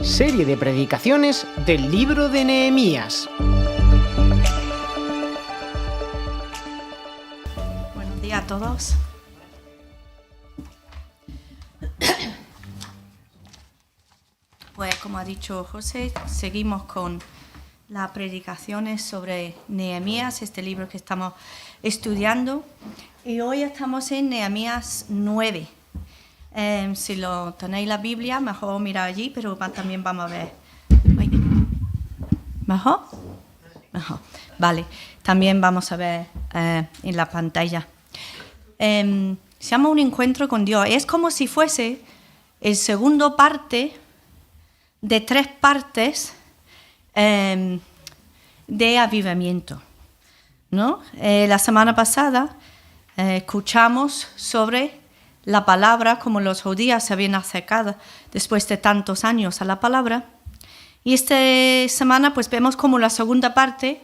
Serie de predicaciones del libro de Nehemías. Buenos días a todos. Pues como ha dicho José, seguimos con las predicaciones sobre Nehemías, este libro que estamos estudiando. Y hoy estamos en Nehemías 9. Si lo tenéis la Biblia, mejor mirar allí, pero también vamos a ver. ¿Mejor? Mejor. Vale, también vamos a ver en la pantalla. Se llama Un encuentro con Dios. Es como si fuese el segundo parte de 3 partes de avivamiento, ¿no? La semana pasada escuchamos sobre la palabra, como los judíos se habían acercado después de tantos años a la palabra. Y esta semana pues vemos como la segunda parte,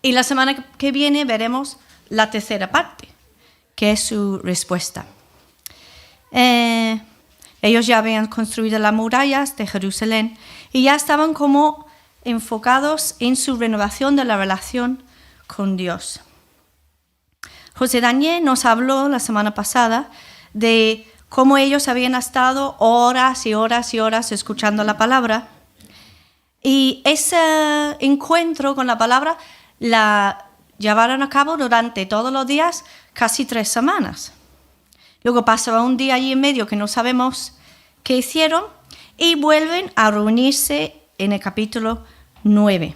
y la semana que viene veremos la tercera parte, que es su respuesta. Ellos ya habían construido las murallas de Jerusalén y ya estaban como enfocados en su renovación de la relación con Dios. José Daniel nos habló la semana pasada de cómo ellos habían estado horas y horas y horas escuchando la palabra, y ese encuentro con la palabra la llevaron a cabo durante todos los días, casi 3 semanas. Luego pasaba un día allí en medio que no sabemos qué hicieron, y vuelven a reunirse en el capítulo 9.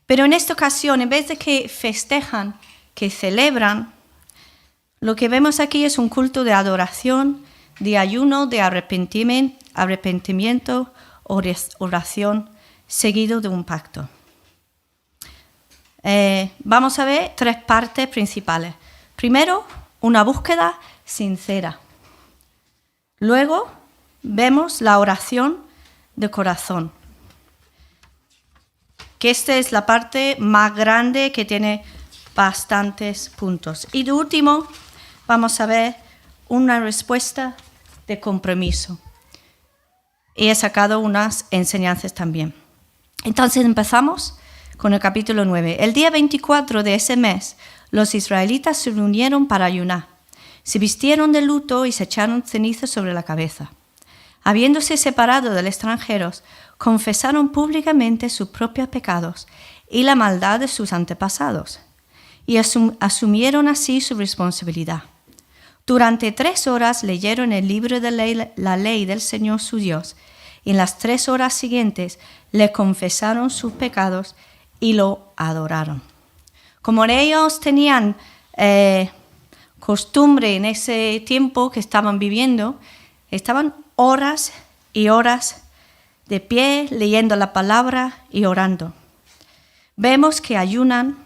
Pero en esta ocasión, en vez de que festejan, que celebran, lo que vemos aquí es un culto de adoración, de ayuno, de arrepentimiento, oración, seguido de un pacto. Vamos a ver 3 partes principales. Primero, una búsqueda sincera. Luego, vemos la oración de corazón, que esta es la parte más grande, que tiene bastantes puntos. Y de último, vamos a ver una respuesta de compromiso. Y he sacado unas enseñanzas también. Entonces empezamos con el capítulo 9. El día 24 de ese mes, los israelitas se reunieron para ayunar. Se vistieron de luto y se echaron cenizas sobre la cabeza. Habiéndose separado de los extranjeros, confesaron públicamente sus propios pecados y la maldad de sus antepasados, y asumieron así su responsabilidad. Durante 3 horas leyeron el libro de la ley del Señor su Dios, y en las 3 horas siguientes le confesaron sus pecados y lo adoraron. Como ellos tenían costumbre en ese tiempo que estaban viviendo, estaban horas y horas de pie leyendo la palabra y orando. Vemos que ayunan,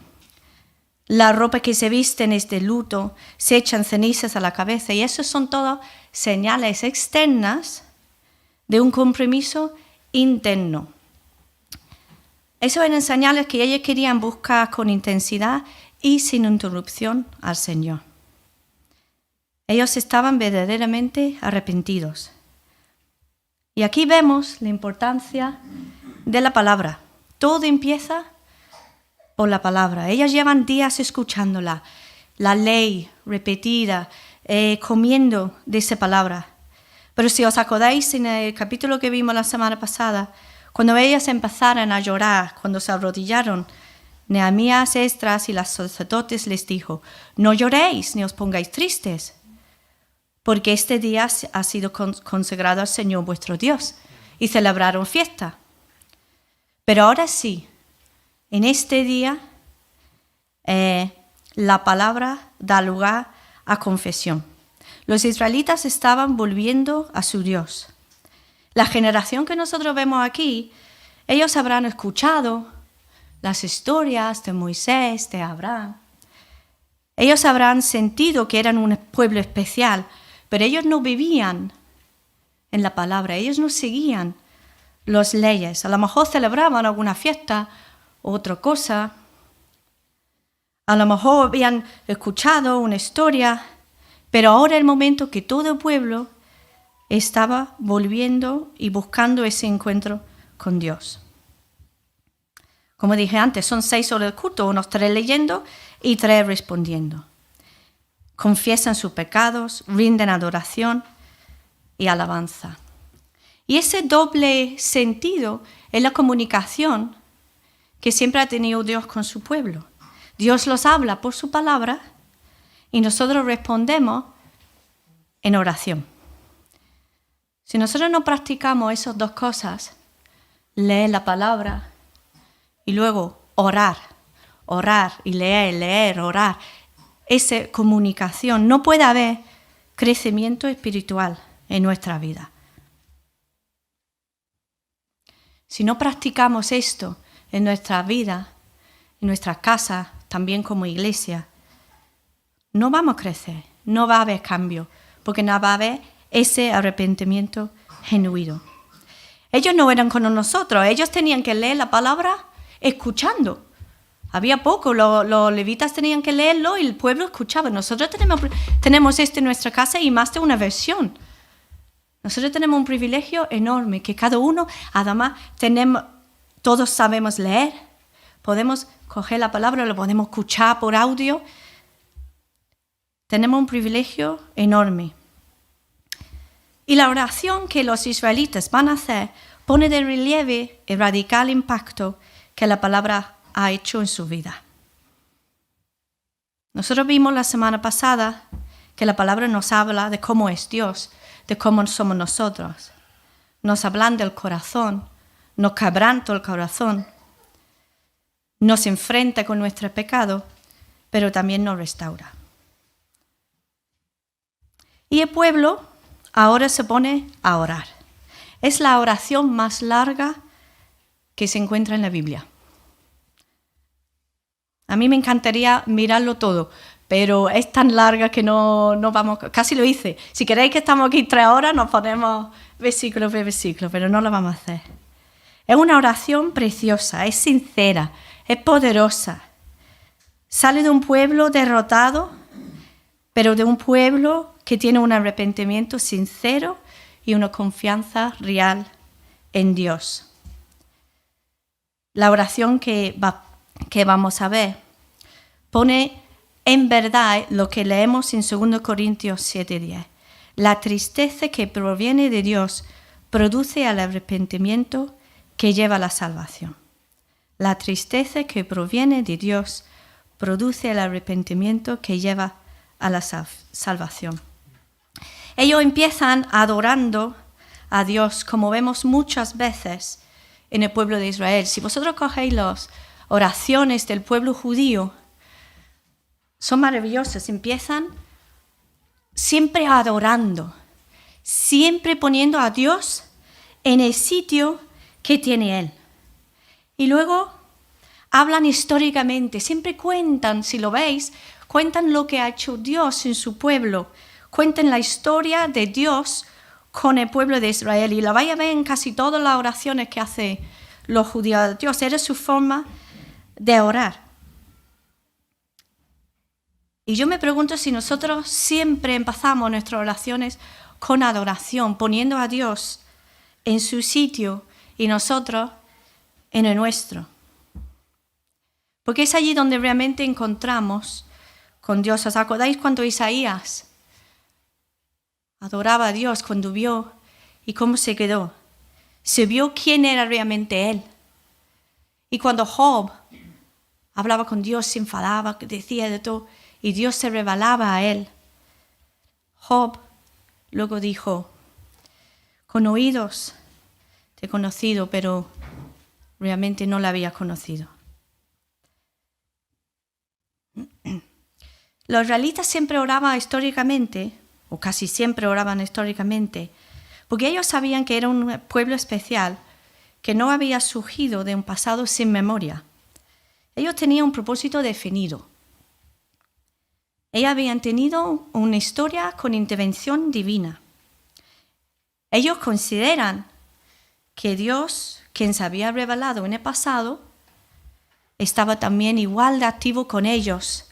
la ropa que se visten es de luto, se echan cenizas a la cabeza, y eso son todas señales externas de un compromiso interno. Eso eran señales que ellos querían buscar con intensidad y sin interrupción al Señor. Ellos estaban verdaderamente arrepentidos. Y aquí vemos la importancia de la palabra. Todo empieza por la palabra. Ellos llevan días escuchándola, la ley repetida, comiendo de esa palabra. Pero si os acordáis en el capítulo que vimos la semana pasada, cuando ellas empezaron a llorar, cuando se arrodillaron, Nehemías, Esdras y los sacerdotes les dijo: no lloréis ni os pongáis tristes, porque este día ha sido consagrado al Señor vuestro Dios, y celebraron fiesta. Pero ahora sí, en este día, la palabra da lugar a confesión. Los israelitas estaban volviendo a su Dios. La generación que nosotros vemos aquí, ellos habrán escuchado las historias de Moisés, de Abraham. Ellos habrán sentido que eran un pueblo especial, pero ellos no vivían en la palabra, ellos no seguían las leyes. A lo mejor celebraban alguna fiesta o otra cosa. A lo mejor habían escuchado una historia, pero ahora es el momento que todo el pueblo estaba volviendo y buscando ese encuentro con Dios. Como dije antes, son 6 horas de culto, unos 3 leyendo y 3 respondiendo. Confiesan sus pecados, rinden adoración y alabanza. Y ese doble sentido es la comunicación que siempre ha tenido Dios con su pueblo. Dios los habla por su palabra y nosotros respondemos en oración. Si nosotros no practicamos esas 2 cosas, leer la palabra y luego orar y leer, orar, esa comunicación, no puede haber crecimiento espiritual en nuestra vida. Si no practicamos esto en nuestra vida, en nuestra casa, también como iglesia, no vamos a crecer, no va a haber cambio, porque no va a haber ese arrepentimiento genuino. Ellos no eran como nosotros, ellos tenían que leer la palabra escuchando. Había poco, los levitas tenían que leerlo y el pueblo escuchaba. Nosotros tenemos esto en nuestra casa y más de una versión. Nosotros tenemos un privilegio enorme, que cada uno, además, todos sabemos leer, podemos coger la palabra, lo podemos escuchar por audio. Tenemos un privilegio enorme. Y la oración que los israelitas van a hacer pone de relieve el radical impacto que la palabra ha hecho en su vida. Nosotros vimos la semana pasada que la palabra nos habla de cómo es Dios, de cómo somos nosotros. Nos hablan del corazón, nos quebranta el corazón, nos enfrenta con nuestro pecado, pero también nos restaura. Y el pueblo ahora se pone a orar. Es la oración más larga que se encuentra en la Biblia. A mí me encantaría mirarlo todo, pero es tan larga que no vamos, casi lo hice. Si queréis que estamos aquí 3 horas, nos ponemos versículo por versículo, pero no lo vamos a hacer. Es una oración preciosa, es sincera, es poderosa. Sale de un pueblo derrotado, pero de un pueblo que tiene un arrepentimiento sincero y una confianza real en Dios. La oración que vamos a ver pone en verdad lo que leemos en 2 Corintios 7:10. La tristeza que proviene de Dios produce el arrepentimiento que lleva a la salvación. La tristeza que proviene de Dios produce el arrepentimiento que lleva a la salvación. Ellos empiezan adorando a Dios, como vemos muchas veces en el pueblo de Israel. Si vosotros cogéis las oraciones del pueblo judío, son maravillosas. Empiezan siempre adorando, siempre poniendo a Dios en el sitio que tiene Él. Y luego hablan históricamente, siempre cuentan, si lo veis, cuentan lo que ha hecho Dios en su pueblo, cuentan la historia de Dios con el pueblo de Israel. Y la vais a ver en casi todas las oraciones que hace los judíos. Dios era su forma de orar. Y yo me pregunto si nosotros siempre empezamos nuestras oraciones con adoración, poniendo a Dios en su sitio y nosotros en el nuestro. Porque es allí donde realmente encontramos con Dios. ¿Os acordáis cuando Isaías adoraba a Dios, cuando vio y cómo se quedó? Se vio quién era realmente Él. Y cuando Job hablaba con Dios, se enfadaba, decía de todo, y Dios se revelaba a él. Job luego dijo: con oídos te he conocido, pero realmente no la había conocido. Los israelitas siempre oraban históricamente, o casi siempre oraban históricamente, porque ellos sabían que era un pueblo especial que no había surgido de un pasado sin memoria. Ellos tenían un propósito definido. Ellos habían tenido una historia con intervención divina. Ellos consideran que Dios, quien se había revelado en el pasado, estaba también igual de activo con ellos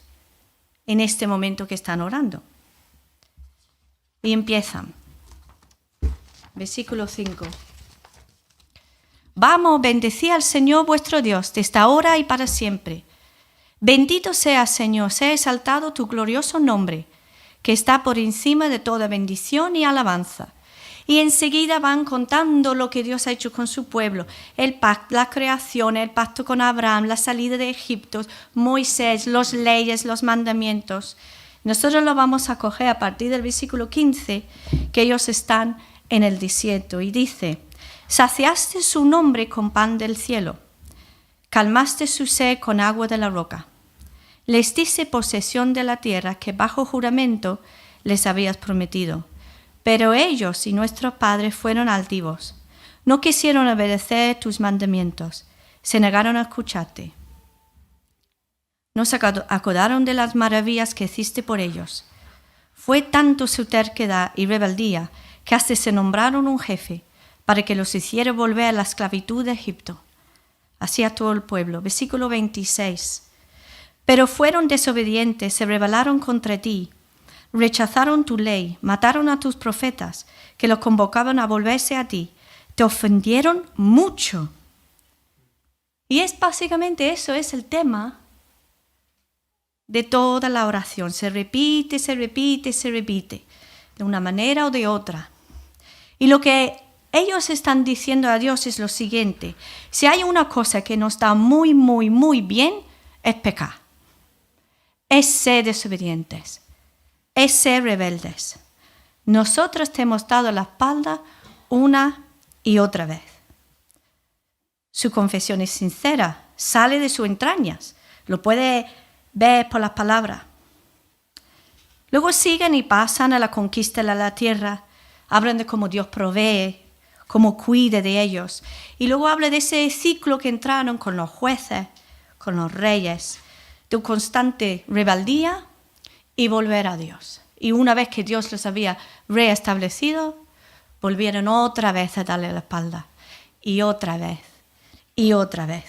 en este momento que están orando. Y empiezan. versículo 5. Vamos, bendecid al Señor vuestro Dios desde ahora y para siempre. Bendito sea, Señor, sea exaltado tu glorioso nombre, que está por encima de toda bendición y alabanza. Y enseguida van contando lo que Dios ha hecho con su pueblo, el pacto, la creación, el pacto con Abraham, la salida de Egipto, Moisés, las leyes, los mandamientos. Nosotros lo vamos a coger a partir del versículo 15, que ellos están en el desierto. Y dice, saciaste su nombre con pan del cielo, calmaste su sed con agua de la roca. Les diste posesión de la tierra que bajo juramento les habías prometido. Pero ellos y nuestros padres fueron altivos. No quisieron obedecer tus mandamientos. Se negaron a escucharte. No se acordaron de las maravillas que hiciste por ellos. Fue tanto su terquedad y rebeldía que hasta se nombraron un jefe para que los hiciera volver a la esclavitud de Egipto. Así a todo el pueblo. Versículo 26. Pero fueron desobedientes, se rebelaron contra ti. Rechazaron tu ley, mataron a tus profetas, que los convocaban a volverse a ti. Te ofendieron mucho. Y es básicamente eso, es el tema de toda la oración. Se repite, se repite, se repite, de una manera o de otra. Y lo que ellos están diciendo a Dios es lo siguiente. Si hay una cosa que nos da muy, muy, muy bien, es pecar. Es ser desobedientes. Es ser rebeldes. Nosotros te hemos dado la espalda una y otra vez. Su confesión es sincera, sale de sus entrañas, lo puede ver por las palabras. Luego siguen y pasan a la conquista de la tierra, hablan de cómo Dios provee, cómo cuide de ellos, y luego habla de ese ciclo que entraron con los jueces, con los reyes, de constante rebeldía y volver a Dios. Y una vez que Dios los había reestablecido, volvieron otra vez a darle la espalda. Y otra vez. Y otra vez.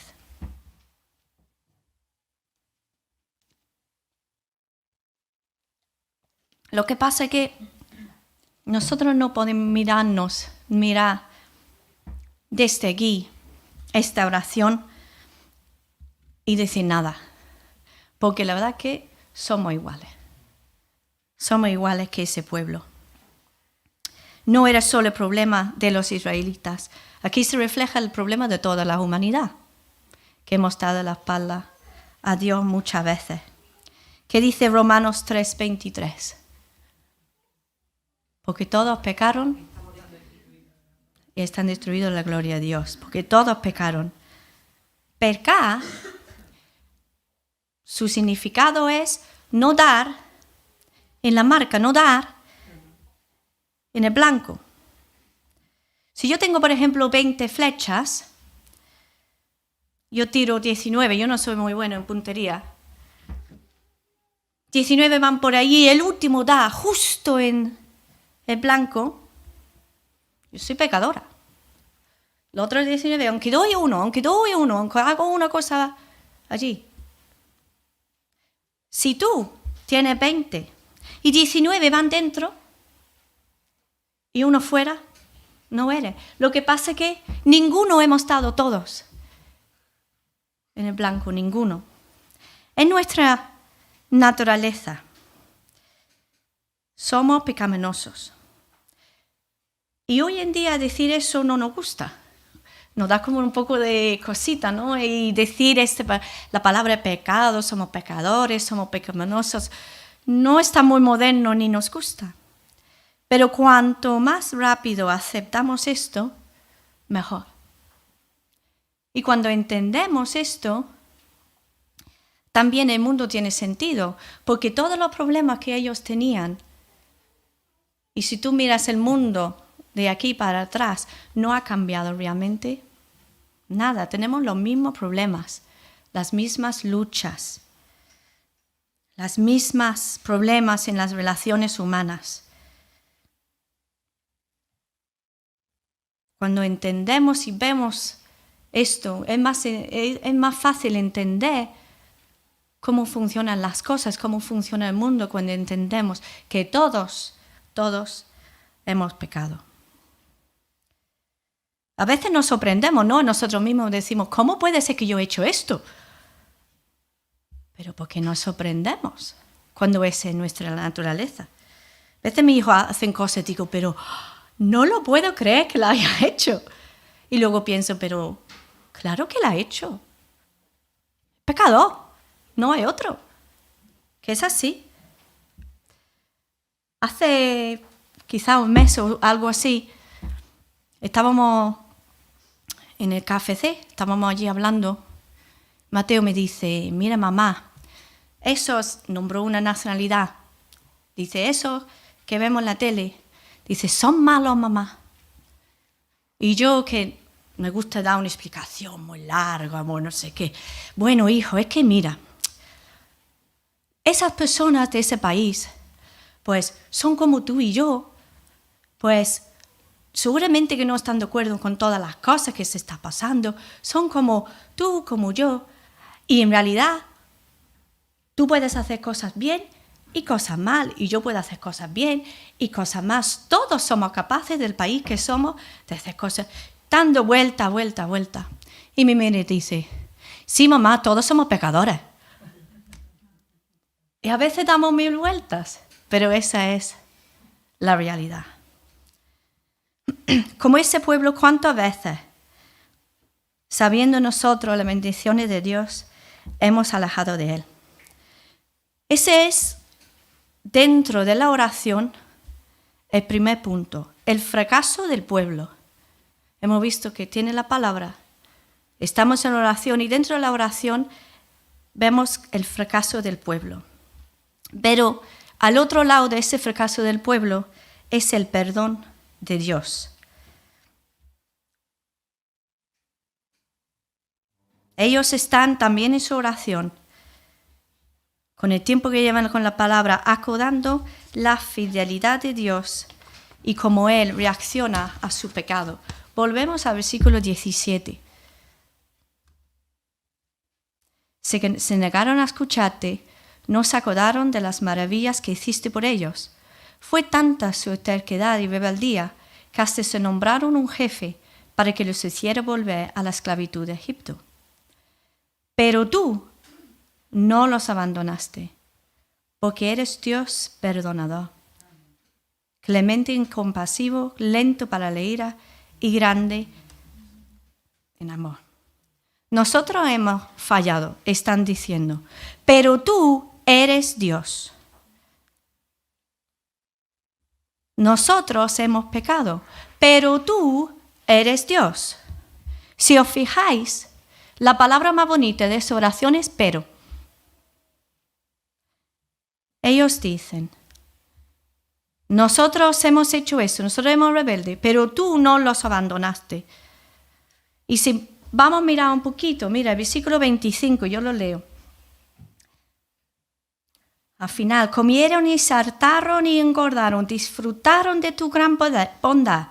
Lo que pasa es que nosotros no podemos mirar desde aquí esta oración y decir nada. Porque la verdad es que somos iguales. Somos iguales que ese pueblo. No era solo el problema de los israelitas. Aquí se refleja el problema de toda la humanidad, que hemos dado la espalda a Dios muchas veces. ¿Qué dice Romanos 3:23? Porque todos pecaron y están destruidos la gloria de Dios. Porque todos pecaron. Pecar, su significado es no dar en la marca, no dar en el blanco. Si yo tengo, por ejemplo, 20 flechas, yo tiro 19, yo no soy muy bueno en puntería. 19 van por ahí y el último da justo en el blanco. Yo soy pecadora. Los otros 19, aunque doy uno, aunque hago una cosa allí. Si tú tienes 20 y 19 van dentro y uno fuera, no eres. Lo que pasa es que ninguno hemos estado todos en el blanco, ninguno. Es nuestra naturaleza. Somos pecaminosos. Y hoy en día decir eso no nos gusta. Nos da como un poco de cosita, ¿no? Y decir la palabra pecado, somos pecadores, somos pecaminosos, no está muy moderno ni nos gusta. Pero cuanto más rápido aceptamos esto, mejor. Y cuando entendemos esto, también el mundo tiene sentido, porque todos los problemas que ellos tenían, y si tú miras el mundo de aquí para atrás, no ha cambiado realmente nada. Tenemos los mismos problemas, las mismas luchas, las mismas problemas en las relaciones humanas. Cuando entendemos y vemos esto, es más fácil entender cómo funcionan las cosas, cómo funciona el mundo, cuando entendemos que todos hemos pecado. A veces nos sorprendemos, ¿no? Nosotros mismos decimos, ¿cómo puede ser que yo he hecho esto? Pero porque nos sorprendemos cuando es en nuestra naturaleza. A veces mis hijos hacen cosas y digo, pero no lo puedo creer que la haya hecho. Y luego pienso, pero claro que la ha hecho. Pecador, no hay otro. Que es así. Hace quizá un mes o algo así, estábamos en el KFC, estábamos allí hablando. Mateo me dice, mira mamá, esos, nombró una nacionalidad, dice, esos que vemos en la tele, dice, son malos mamá. Y yo que me gusta dar una explicación muy larga, amor, no sé qué. Bueno, hijo, es que mira, esas personas de ese país, pues son como tú y yo, pues seguramente que no están de acuerdo con todas las cosas que se están pasando, son como tú, como yo, y en realidad tú puedes hacer cosas bien y cosas mal, y yo puedo hacer cosas bien y cosas mal. Todos somos capaces del país que somos de hacer cosas, dando vuelta. Y mi madre dice, sí mamá, todos somos pecadores. Y a veces damos 1000 vueltas, pero esa es la realidad. Como ese pueblo, ¿cuántas veces, sabiendo nosotros las bendiciones de Dios, hemos alejado de Él? Ese es, dentro de la oración, el primer punto, el fracaso del pueblo. Hemos visto que tiene la palabra, estamos en oración y dentro de la oración vemos el fracaso del pueblo. Pero al otro lado de ese fracaso del pueblo es el perdón de Dios. Ellos están también en su oración, con el tiempo que llevan con la palabra, acordando la fidelidad de Dios y cómo Él reacciona a su pecado. Volvemos al versículo 17. Se negaron a escucharte, no se acordaron de las maravillas que hiciste por ellos. Fue tanta su terquedad y rebeldía que hasta se nombraron un jefe para que los hiciera volver a la esclavitud de Egipto. Pero tú no los abandonaste, porque eres Dios perdonador, clemente y compasivo, lento para la ira y grande en amor. Nosotros hemos fallado, están diciendo, pero tú eres Dios. Nosotros hemos pecado, pero tú eres Dios. Si os fijáis, la palabra más bonita de esa oración es pero. Ellos dicen, nosotros hemos hecho eso, nosotros hemos rebelde, pero tú no los abandonaste. Y si vamos a mirar un poquito, mira, el versículo 25, yo lo leo. Al final, comieron y se hartaron y engordaron, disfrutaron de tu gran bondad.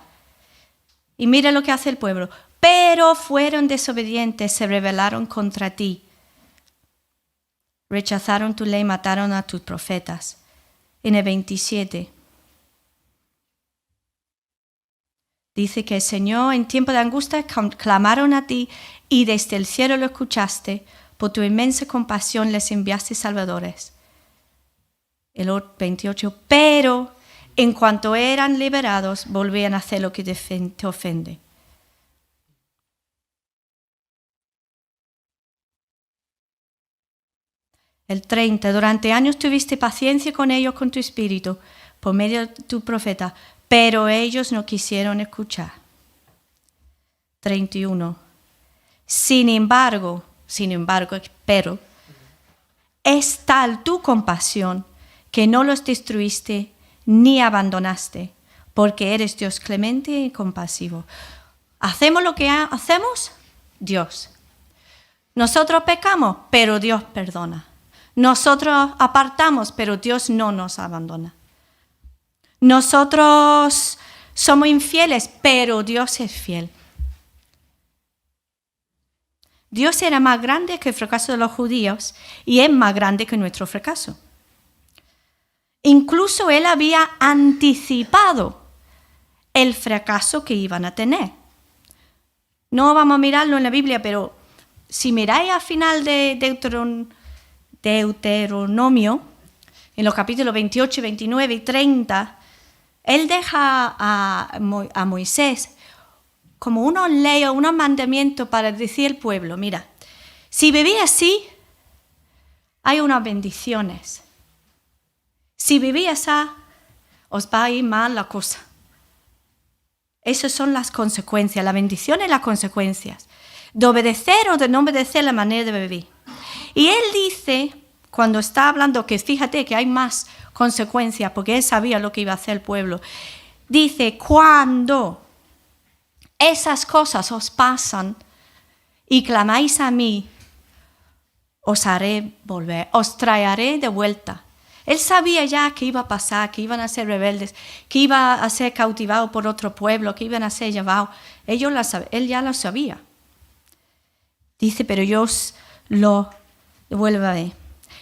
Y mira lo que hace el pueblo. Pero fueron desobedientes, se rebelaron contra ti. Rechazaron tu ley, mataron a tus profetas. En el 27 dice que el Señor en tiempo de angustia clamaron a ti y desde el cielo lo escuchaste. Por tu inmensa compasión les enviaste salvadores. El 28, pero en cuanto eran liberados, volvían a hacer lo que te ofende. El 30, durante años tuviste paciencia con ellos con tu espíritu, por medio de tu profeta, pero ellos no quisieron escuchar. 31, sin embargo, pero, es tal tu compasión que no los destruiste ni abandonaste, porque eres Dios clemente y compasivo. ¿Hacemos lo que hacemos? Dios. Nosotros pecamos, pero Dios perdona. Nosotros apartamos, pero Dios no nos abandona. Nosotros somos infieles, pero Dios es fiel. Dios era más grande que el fracaso de los judíos y es más grande que nuestro fracaso. Incluso Él había anticipado el fracaso que iban a tener. No vamos a mirarlo en la Biblia, pero si miráis al final de Deuteronomio, en los capítulos 28, 29 y 30, él deja a Moisés como unos leyes, unos mandamientos para decir al pueblo, mira, si vivís así, hay unas bendiciones. Si vivís así, os va a ir mal la cosa. Esas son las consecuencias, la bendición y las consecuencias. De obedecer o de no obedecer la manera de vivir. Y él dice, cuando está hablando, que fíjate que hay más consecuencias, porque él sabía lo que iba a hacer el pueblo. Dice, cuando esas cosas os pasan y clamáis a mí, os haré volver, os traeré de vuelta. Él sabía ya que iba a pasar, que iban a ser rebeldes, que iba a ser cautivado por otro pueblo, que iban a ser llevados. Él ya lo sabía. Dice, pero yo os lo devuelvo a ver.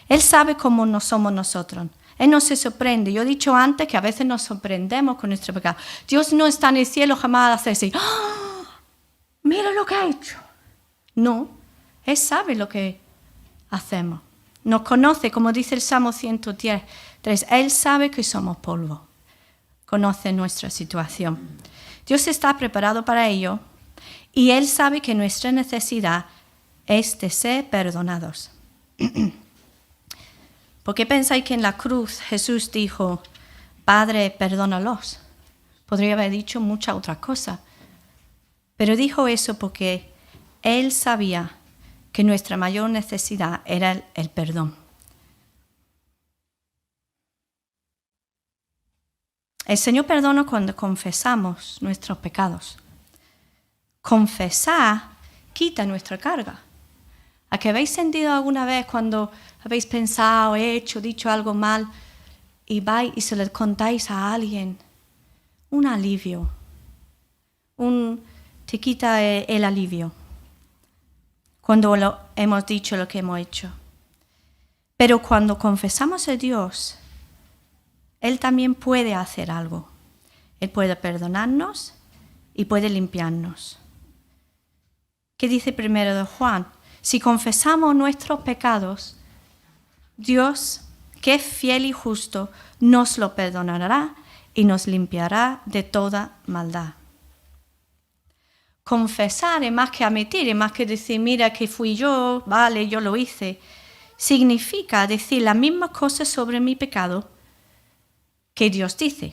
Él sabe cómo no somos nosotros. Él no se sorprende. Yo he dicho antes que a veces nos sorprendemos con nuestro pecado. Dios no está en el cielo jamás a hacer así. ¡Oh! Mira lo que ha hecho. No, Él sabe lo que hacemos. Nos conoce, como dice el Salmo 103. Él sabe que somos polvo. Conoce nuestra situación. Dios está preparado para ello y Él sabe que nuestra necesidad es de ser perdonados. ¿Por qué pensáis que en la cruz Jesús dijo, Padre, perdónalos? Podría haber dicho muchas otras cosas. Pero dijo eso porque Él sabía que nuestra mayor necesidad era el perdón. El Señor perdona cuando confesamos nuestros pecados. Confesar quita nuestra carga. ¿A qué habéis sentido alguna vez cuando habéis pensado, hecho, dicho algo mal y vais y se lo contáis a alguien? Un alivio. Te quita el alivio cuando hemos dicho lo que hemos hecho. Pero cuando confesamos a Dios, Él también puede hacer algo. Él puede perdonarnos y puede limpiarnos. ¿Qué dice primero de Juan? Si confesamos nuestros pecados, Dios, que es fiel y justo, nos lo perdonará y nos limpiará de toda maldad. Confesar es más que admitir, es más que decir, mira que fui yo, vale, yo lo hice. Significa decir las mismas cosas sobre mi pecado que Dios dice.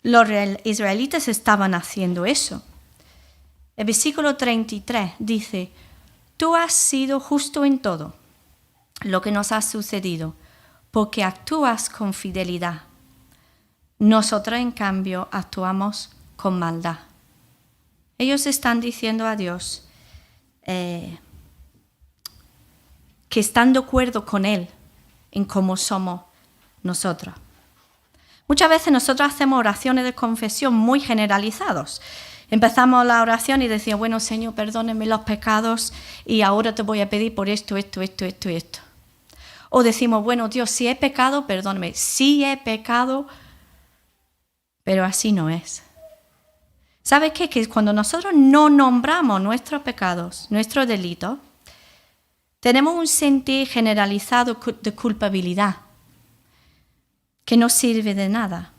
Los israelitas estaban haciendo eso. El versículo 33 dice, tú has sido justo en todo lo que nos ha sucedido, porque actúas con fidelidad. Nosotros, en cambio, actuamos con maldad. Ellos están diciendo a Dios que están de acuerdo con Él en cómo somos nosotros. Muchas veces nosotros hacemos oraciones de confesión muy generalizadas. Empezamos la oración y decimos, bueno, Señor, perdóneme los pecados y ahora te voy a pedir por esto, esto, esto, esto y esto. O decimos, bueno, Dios, si he pecado, perdóname. Sí he pecado, pero así no es. ¿Sabes qué? Que cuando nosotros no nombramos nuestros pecados, nuestros delitos, tenemos un sentir generalizado de culpabilidad que no sirve de nada.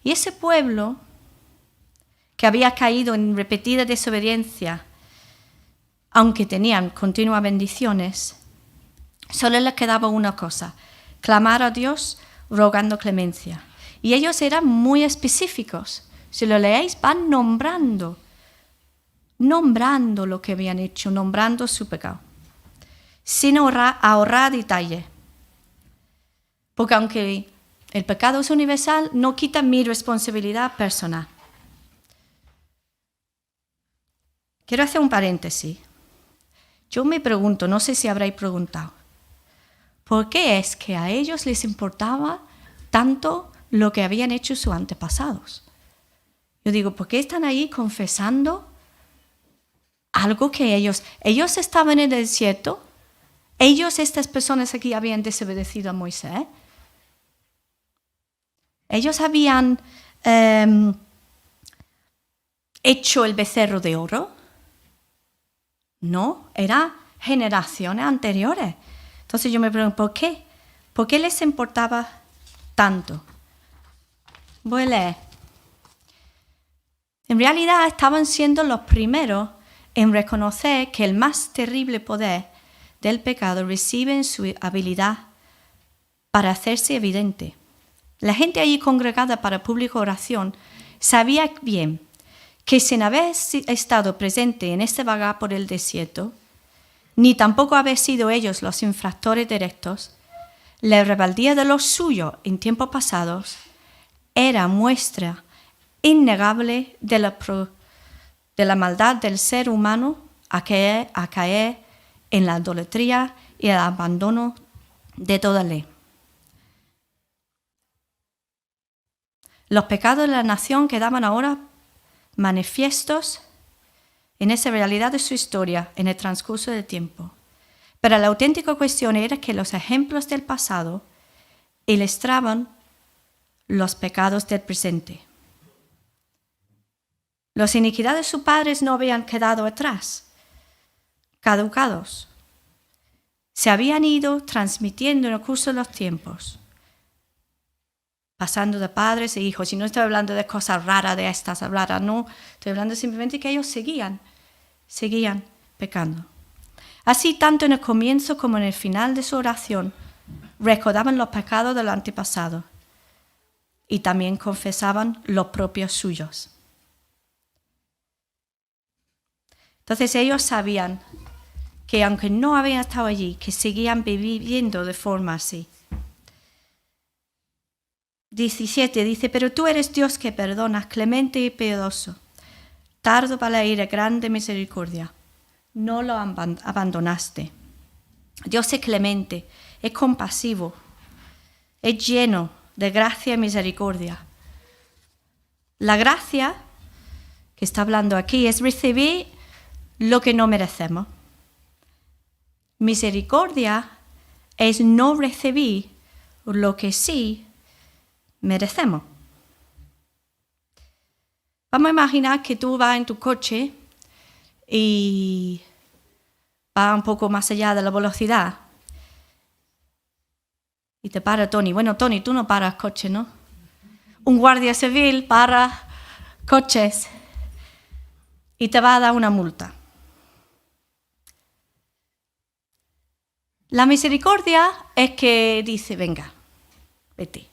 Y ese pueblo que había caído en repetida desobediencia, aunque tenían continuas bendiciones, solo les quedaba una cosa, clamar a Dios rogando clemencia. Y ellos eran muy específicos. Si lo leéis, van nombrando lo que habían hecho, nombrando su pecado, sin ahorrar detalles. Porque aunque el pecado es universal, no quita mi responsabilidad personal. Quiero hacer un paréntesis. Yo me pregunto, no sé si habréis preguntado, ¿por qué es que a ellos les importaba tanto lo que habían hecho sus antepasados? Yo digo, ¿por qué están ahí confesando algo que ellos estaban en el desierto? Estas personas aquí habían desobedecido a Moisés. Ellos habían hecho el becerro de oro. No, eran generaciones anteriores. Entonces yo me pregunto, ¿por qué? ¿Por qué les importaba tanto? Voy a leer. En realidad estaban siendo los primeros en reconocer que el más terrible poder del pecado reside en su habilidad para hacerse evidente. La gente allí congregada para pública oración sabía bien que sin haber estado presente en este vagar por el desierto, ni tampoco haber sido ellos los infractores directos, la rebeldía de los suyos en tiempos pasados era muestra innegable de la maldad del ser humano a caer en la idolatría y el abandono de toda ley. Los pecados de la nación quedaban ahora manifiestos en esa realidad de su historia en el transcurso del tiempo. Pero la auténtica cuestión era que los ejemplos del pasado ilustraban los pecados del presente. Las iniquidades de sus padres no habían quedado atrás, caducados. Se habían ido transmitiendo en el curso de los tiempos, pasando de padres e hijos. Y no estoy hablando de cosas raras, de estas raras, no. Estoy hablando simplemente que ellos seguían pecando. Así, tanto en el comienzo como en el final de su oración, recordaban los pecados del antepasado y también confesaban los propios suyos. Entonces ellos sabían que aunque no habían estado allí, que seguían viviendo de forma así. 17 dice, pero tú eres Dios que perdonas, clemente y piadoso, tardo para la ira, grande misericordia. No lo abandonaste. Dios es clemente, es compasivo, es lleno de gracia y misericordia. La gracia que está hablando aquí es recibir lo que no merecemos. Misericordia es no recibir lo que sí merecemos. Vamos a imaginar que tú vas en tu coche y vas un poco más allá de la velocidad y te para Tony. Bueno, Tony, tú no paras coche, ¿no? Un guardia civil para coches y te va a dar una multa. La misericordia es que dice, venga, vete.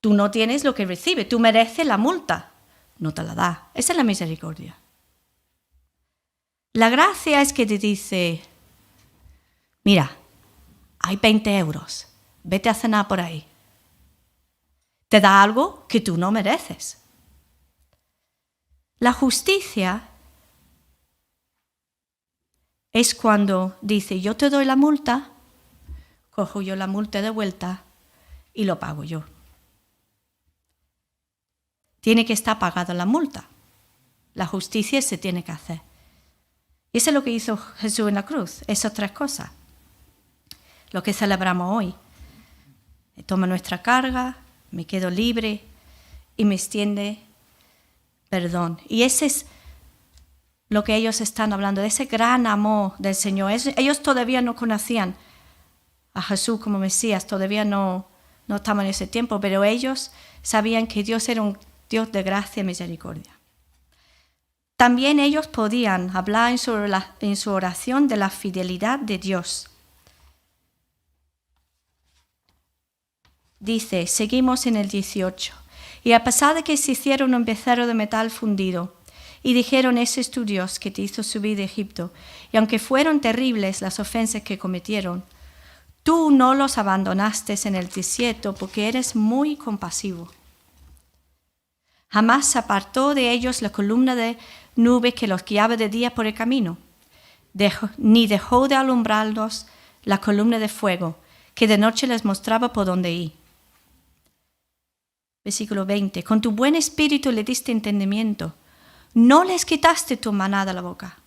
Tú no tienes lo que recibes, tú mereces la multa, no te la da. Esa es la misericordia. La gracia es que te dice, mira, hay 20 euros, vete a cenar por ahí. Te da algo que tú no mereces. La justicia es cuando dice, yo te doy la multa, cojo yo la multa de vuelta y lo pago yo. Tiene que estar pagada la multa. La justicia se tiene que hacer. Y eso es lo que hizo Jesús en la cruz, esas tres cosas. Lo que celebramos hoy. Toma nuestra carga, me quedo libre y me extiende perdón. Y ese es lo que ellos están hablando, de ese gran amor del Señor. Ellos todavía no conocían a Jesús como Mesías, todavía no estaban en ese tiempo, pero ellos sabían que Dios era un Dios de gracia y misericordia. También ellos podían hablar en su oración de la fidelidad de Dios. Dice, seguimos en el 18. Y a pesar de que se hicieron un becerro de metal fundido, y dijeron, ese es tu Dios que te hizo subir de Egipto, y aunque fueron terribles las ofensas que cometieron, tú no los abandonaste en el desierto porque eres muy compasivo. Jamás se apartó de ellos la columna de nube que los guiaba de día por el camino, ni dejó de alumbrarlos la columna de fuego que de noche les mostraba por dónde ir. Versículo 20. Con tu buen espíritu le diste entendimiento. No les quitaste tu maná de la boca.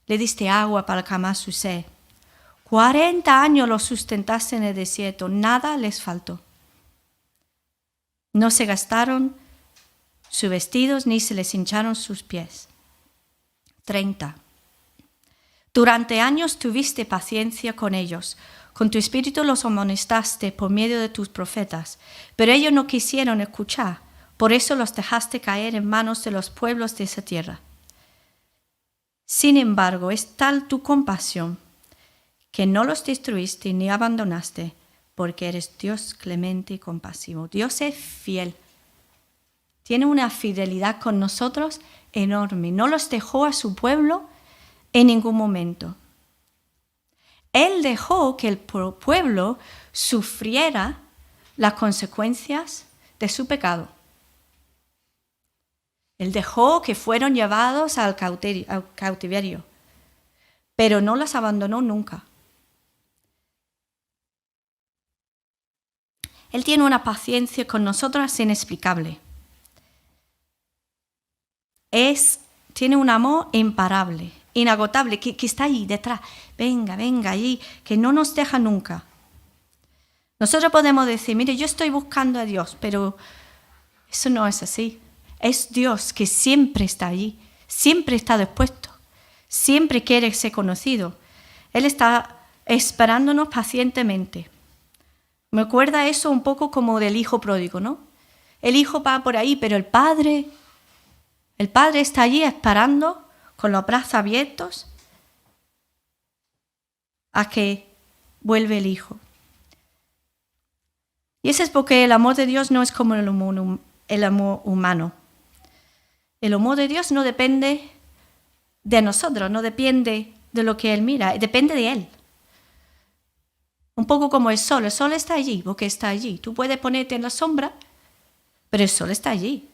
Le diste agua para calmar su sed. 40 años los sustentaste en el desierto. Nada les faltó. No se gastaron sus vestidos ni se les hincharon sus pies. 30. Durante años tuviste paciencia con ellos. Con tu espíritu los amonestaste por medio de tus profetas. Pero ellos no quisieron escuchar. Por eso los dejaste caer en manos de los pueblos de esa tierra. Sin embargo, es tal tu compasión que no los destruiste ni abandonaste, porque eres Dios clemente y compasivo. Dios es fiel. Tiene una fidelidad con nosotros enorme. No los dejó a su pueblo en ningún momento. Él dejó que el pueblo sufriera las consecuencias de su pecado. Él dejó que fueran llevados al cautiverio, pero no los abandonó nunca. Él tiene una paciencia con nosotros inexplicable. Tiene un amor imparable, inagotable, que está ahí detrás. Venga, allí, que no nos deja nunca. Nosotros podemos decir, mire, yo estoy buscando a Dios, pero eso no es así. Es Dios que siempre está allí, siempre está dispuesto, siempre quiere ser conocido. Él está esperándonos pacientemente. Me acuerda eso un poco como del hijo pródigo, ¿no? El hijo va por ahí, pero el padre está allí esperando con los brazos abiertos a que vuelva el hijo. Y eso es porque el amor de Dios no es como el amor humano. El amor de Dios no depende de nosotros, no depende de lo que Él mira, depende de Él. Un poco como el sol está allí porque está allí. Tú puedes ponerte en la sombra, pero el sol está allí.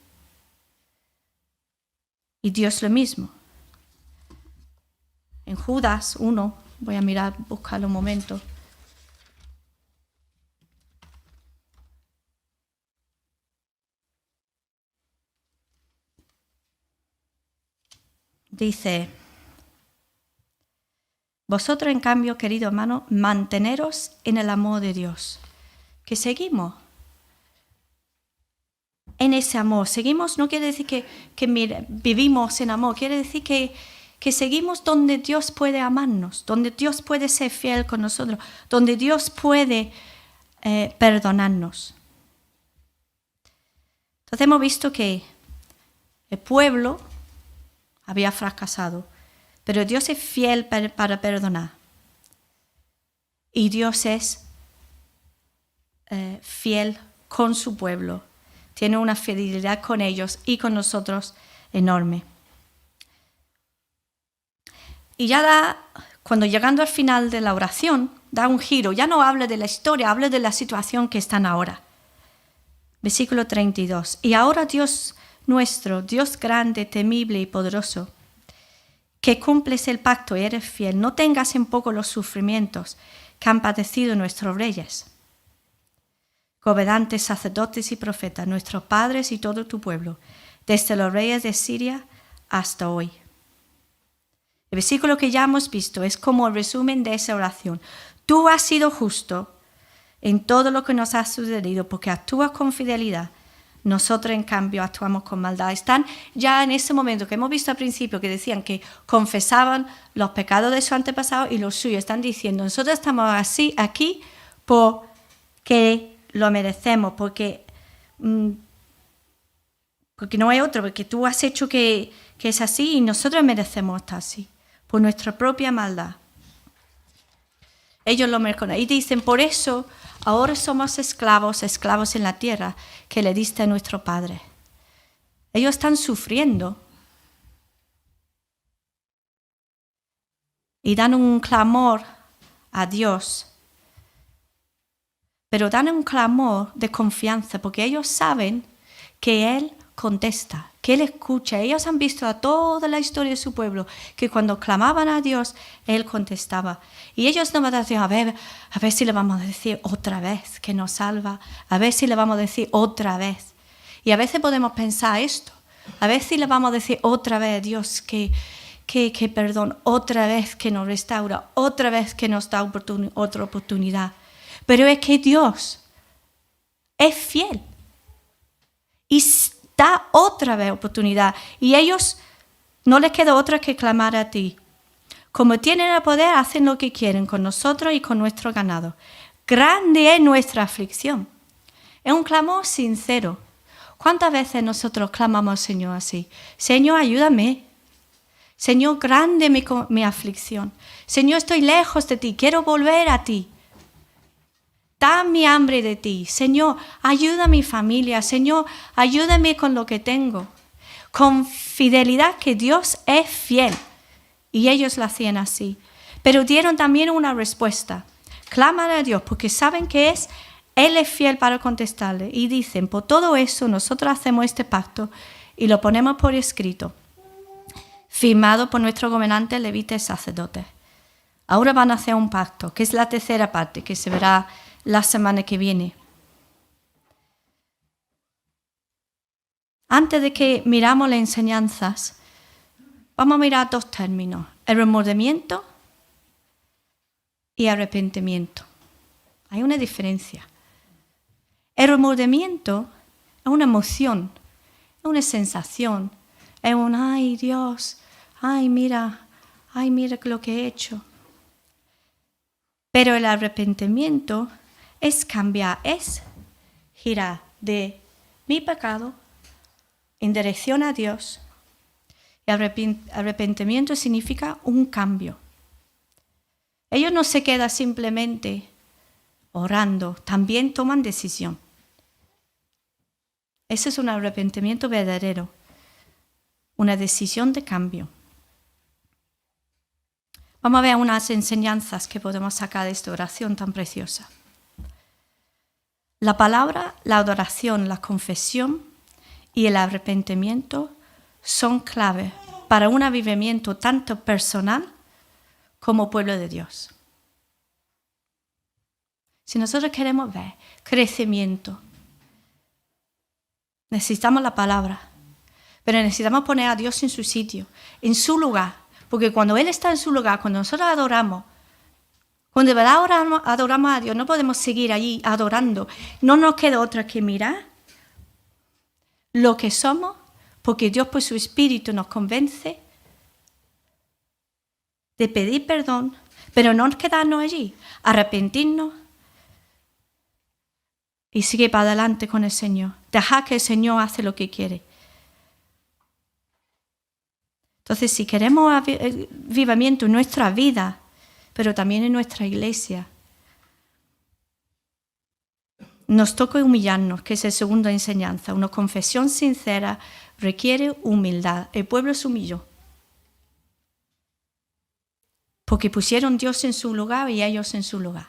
Y Dios lo mismo. En Judas 1, voy a buscarlo un momento. Dice, vosotros en cambio, querido hermano, manteneros en el amor de Dios. Que seguimos en ese amor. Seguimos no quiere decir que vivimos en amor, quiere decir que seguimos donde Dios puede amarnos, donde Dios puede ser fiel con nosotros, donde Dios puede perdonarnos. Entonces hemos visto que el pueblo había fracasado, pero Dios es fiel para perdonar. Y Dios es fiel con su pueblo. Tiene una fidelidad con ellos y con nosotros enorme. Y ya cuando llegando al final de la oración, da un giro. Ya no habla de la historia, habla de la situación que están ahora. Versículo 32. Y ahora Dios nuestro, Dios grande, temible y poderoso, que cumples el pacto y eres fiel, no tengas en poco los sufrimientos que han padecido nuestros reyes, gobernantes, sacerdotes y profetas, nuestros padres y todo tu pueblo, desde los reyes de Siria hasta hoy. El versículo que ya hemos visto es como el resumen de esa oración. Tú has sido justo en todo lo que nos ha sucedido porque actúas con fidelidad. Nosotros, en cambio, actuamos con maldad. Están ya en ese momento que hemos visto al principio que decían que confesaban los pecados de sus antepasados y los suyos. Están diciendo, nosotros estamos así aquí porque lo merecemos, porque no hay otro, porque tú has hecho que es así y nosotros merecemos estar así, por nuestra propia maldad. Ellos lo merecen. Y dicen, por eso ahora somos esclavos en la tierra que le diste a nuestro Padre. Ellos están sufriendo y dan un clamor a Dios, pero dan un clamor de confianza porque ellos saben que Él contesta, que Él escucha. Ellos han visto a toda la historia de su pueblo, que cuando clamaban a Dios, Él contestaba. Y ellos no van a decir, a ver si le vamos a decir otra vez que nos salva, a ver si le vamos a decir otra vez. Y a veces podemos pensar esto, a ver si le vamos a decir otra vez a Dios que perdón, otra vez que nos restaura, otra vez que nos da otra oportunidad. Pero es que Dios es fiel y da otra vez oportunidad. Y ellos no les queda otra que clamar a ti. Como tienen el poder, hacen lo que quieren con nosotros y con nuestro ganado. Grande es nuestra aflicción. Es un clamor sincero. ¿Cuántas veces nosotros clamamos al Señor así? Señor, ayúdame. Señor, grande mi aflicción. Señor, estoy lejos de ti, quiero volver a ti. Dame hambre de ti. Señor, ayuda a mi familia. Señor, ayúdame con lo que tengo. Con fidelidad, que Dios es fiel. Y ellos lo hacían así. Pero dieron también una respuesta. Claman a Dios porque saben que Él es fiel para contestarle. Y dicen, por todo eso nosotros hacemos este pacto y lo ponemos por escrito, firmado por nuestros gobernantes, levitas y sacerdotes. Ahora van a hacer un pacto, que es la tercera parte, que se verá la semana que viene. Antes de que miramos las enseñanzas, vamos a mirar dos términos: el remordimiento y arrepentimiento. Hay una diferencia. El remordimiento es una emoción, es una sensación, es un ay Dios, ay mira lo que he hecho. Pero el arrepentimiento es cambiar, es girar de mi pecado en dirección a Dios. Y arrepentimiento significa un cambio. Ellos no se quedan simplemente orando, también toman decisión. Ese es un arrepentimiento verdadero, una decisión de cambio. Vamos a ver unas enseñanzas que podemos sacar de esta oración tan preciosa. La palabra, la adoración, la confesión y el arrepentimiento son clave para un avivamiento tanto personal como pueblo de Dios. Si nosotros queremos ver crecimiento, necesitamos la palabra, pero necesitamos poner a Dios en su sitio, en su lugar, porque cuando Él está en su lugar, cuando nosotros adoramos, cuando de verdad adoramos a Dios, no podemos seguir allí adorando, no nos queda otra que mirar lo que somos, porque Dios por su Espíritu nos convence de pedir perdón, pero no quedarnos allí, arrepentirnos y seguir para adelante con el Señor. Dejar que el Señor hace lo que quiere. Entonces, si queremos avivamiento en nuestra vida, pero también en nuestra iglesia, nos toca humillarnos, que es la segunda enseñanza. Una confesión sincera requiere humildad. El pueblo se humilló, porque pusieron a Dios en su lugar y ellos en su lugar.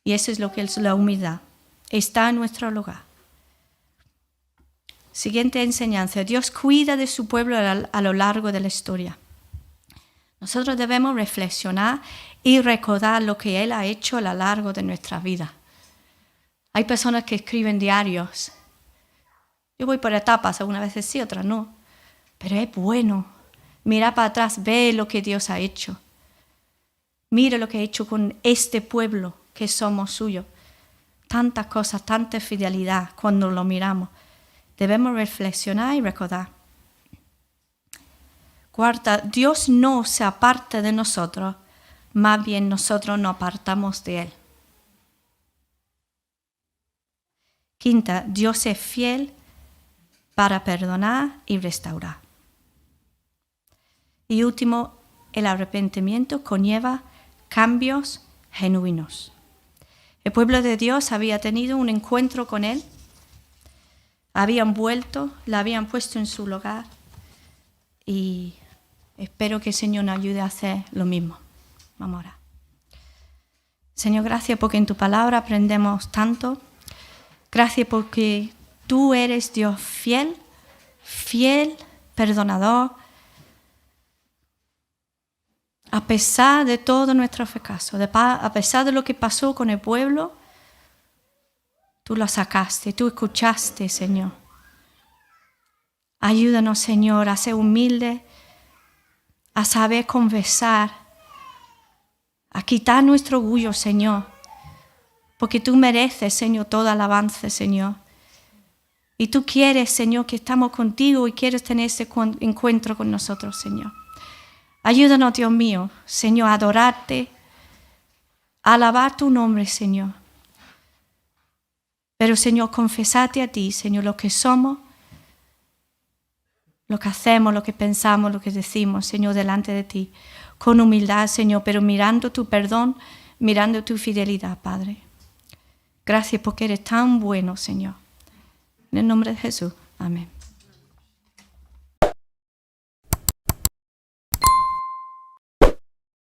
Y eso es lo que es la humildad. Está en nuestro lugar. Siguiente enseñanza. Dios cuida de su pueblo a lo largo de la historia. Nosotros debemos reflexionar y recordar lo que Él ha hecho a lo largo de nuestra vida. Hay personas que escriben diarios. Yo voy por etapas, algunas veces sí, otras no. Pero es bueno. Mira para atrás, ve lo que Dios ha hecho. Mira lo que ha hecho con este pueblo que somos suyos. Tantas cosas, tanta fidelidad cuando lo miramos. Debemos reflexionar y recordar. Cuarta, Dios no se aparta de nosotros, más bien nosotros nos apartamos de Él. Quinta, Dios es fiel para perdonar y restaurar. Y último, el arrepentimiento conlleva cambios genuinos. El pueblo de Dios había tenido un encuentro con Él, habían vuelto, la habían puesto en su lugar y espero que el Señor nos ayude a hacer lo mismo. Vamos a orar. Señor, gracias porque en tu palabra aprendemos tanto. Gracias porque tú eres Dios fiel, perdonador. A pesar de todo nuestro fracaso, a pesar de lo que pasó con el pueblo, tú lo sacaste, tú escuchaste, Señor. Ayúdanos, Señor, a ser humildes, a saber conversar, a quitar nuestro orgullo, Señor, porque tú mereces, Señor, toda alabanza, Señor. Y tú quieres, Señor, que estamos contigo y quieres tener ese encuentro con nosotros, Señor. Ayúdanos, Dios mío, Señor, a adorarte, a alabar tu nombre, Señor. Pero, Señor, confesarte a ti, Señor, lo que somos, lo que hacemos, lo que pensamos, lo que decimos, Señor, delante de ti. Con humildad, Señor, pero mirando tu perdón, mirando tu fidelidad, Padre. Gracias porque eres tan bueno, Señor. En el nombre de Jesús. Amén.